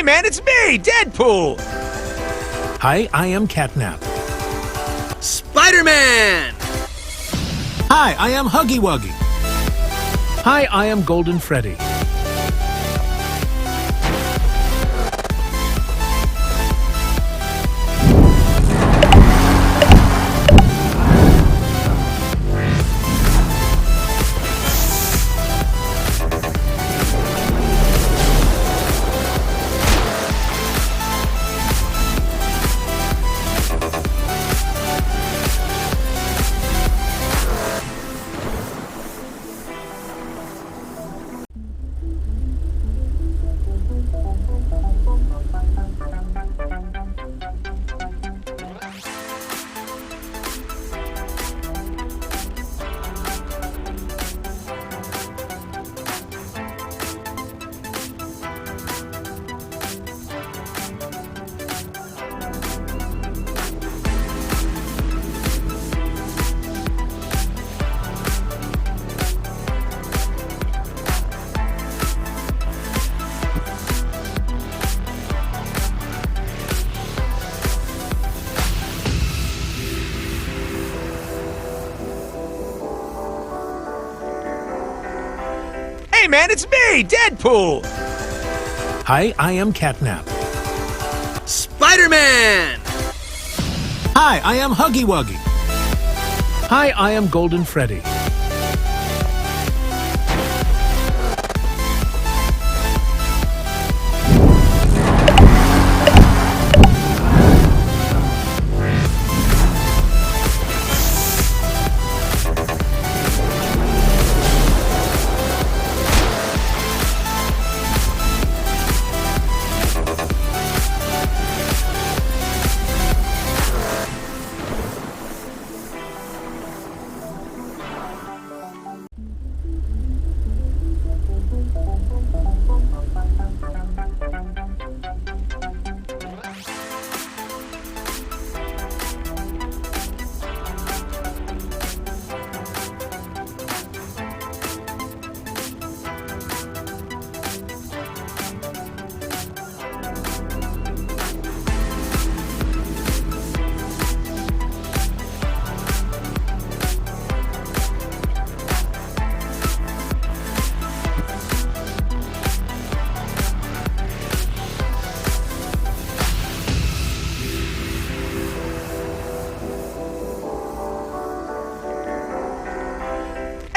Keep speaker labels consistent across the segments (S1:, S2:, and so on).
S1: Hey man, it's me, Deadpool!
S2: Hi, I am Catnap.
S3: Spiderman!
S2: Hi, I am Huggy Wuggy. Hi, I am Golden Freddy.
S1: Hey man, it's me, Deadpool!
S2: Hi, I am Catnap.
S3: Spiderman!
S2: Hi, I am Huggy Wuggy. Hi, I am Golden Freddy.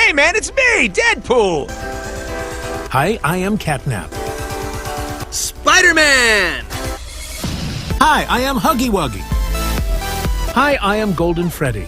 S1: Hey man, it's me, Deadpool!
S2: Hi, I am Catnap.
S3: Spiderman!
S2: Hi, I am Huggy Wuggy. Hi, I am Golden Freddy.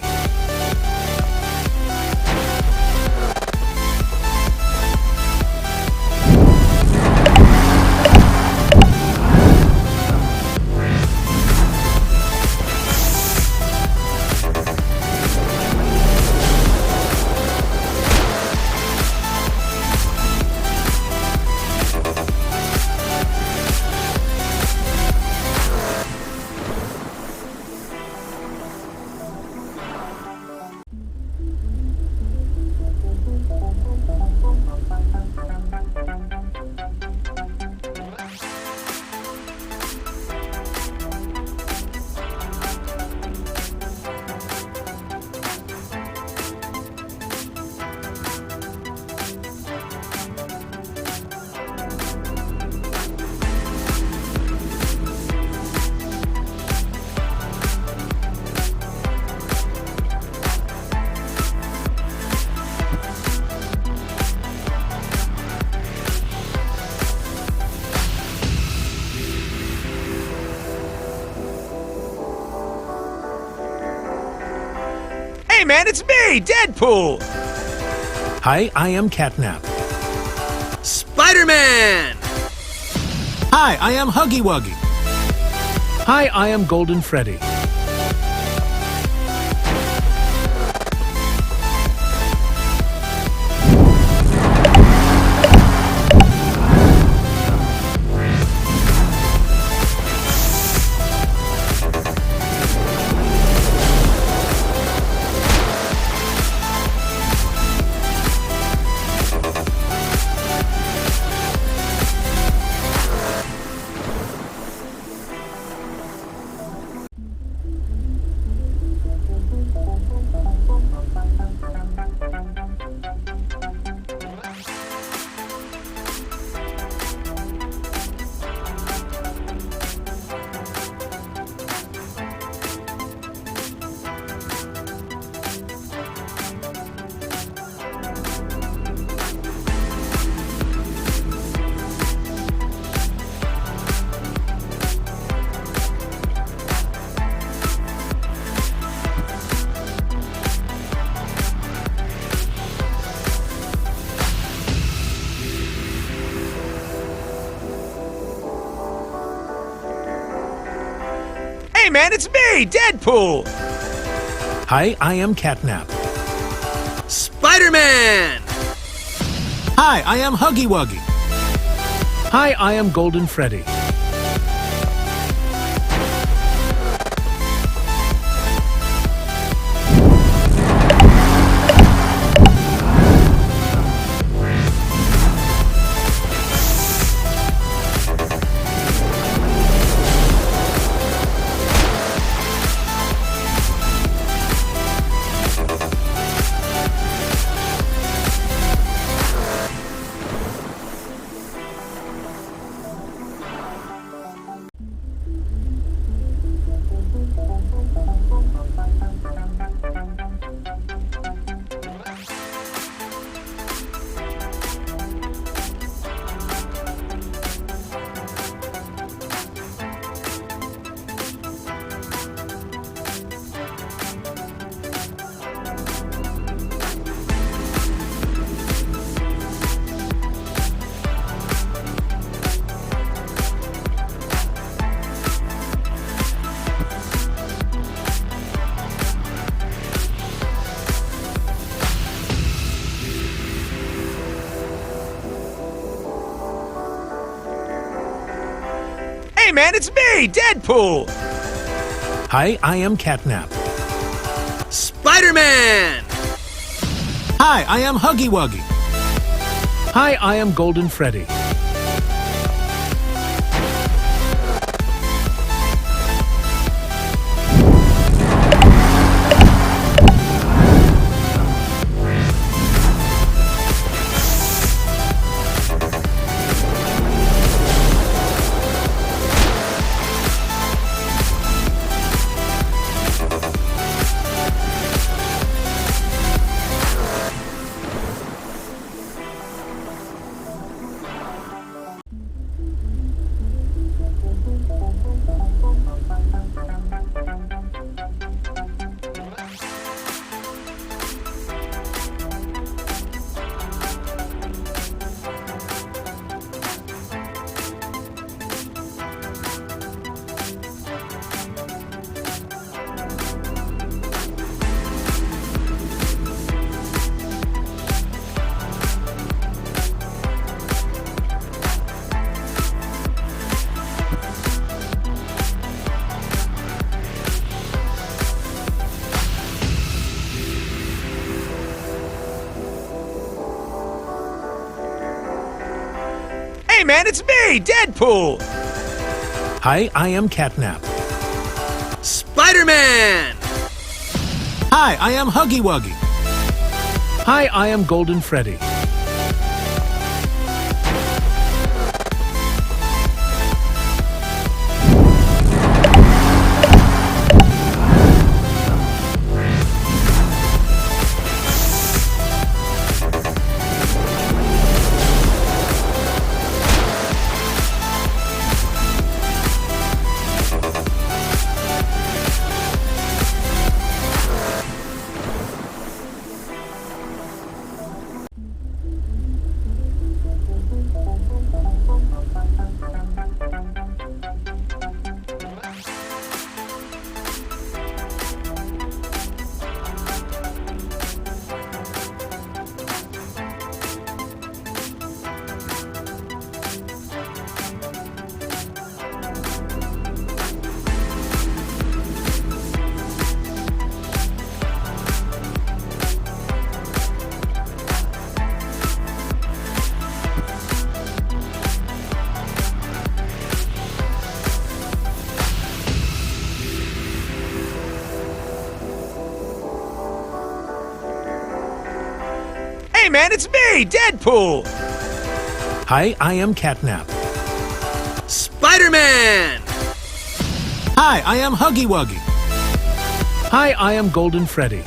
S1: man, it's me, Deadpool!
S2: Hi, I am Catnap.
S3: Spider-Man!
S2: Hi, I am Huggy Wuggy. Hi, I am Golden Freddy.
S1: Hey man, it's me, Deadpool!
S2: Hi, I am Catnap.
S3: Spider-Man!
S2: Hi, I am Huggy Wuggy. Hi, I am Golden Freddy.
S1: Hey man, it's me, Deadpool!
S2: Hi, I am Catnap.
S3: Spider-Man!
S2: Hi, I am Huggy Wuggy. Hi, I am Golden Freddy.
S1: Hey man, it's me, Deadpool!
S2: Hi, I am Catnap.
S3: Spider-Man!
S2: Hi, I am Huggy Wuggy. Hi, I am Golden Freddy.
S1: man, it's me, Deadpool!
S2: Hi, I am Catnap.
S3: Spider-Man!
S2: Hi, I am Huggy Wuggy. Hi, I am Golden Freddy.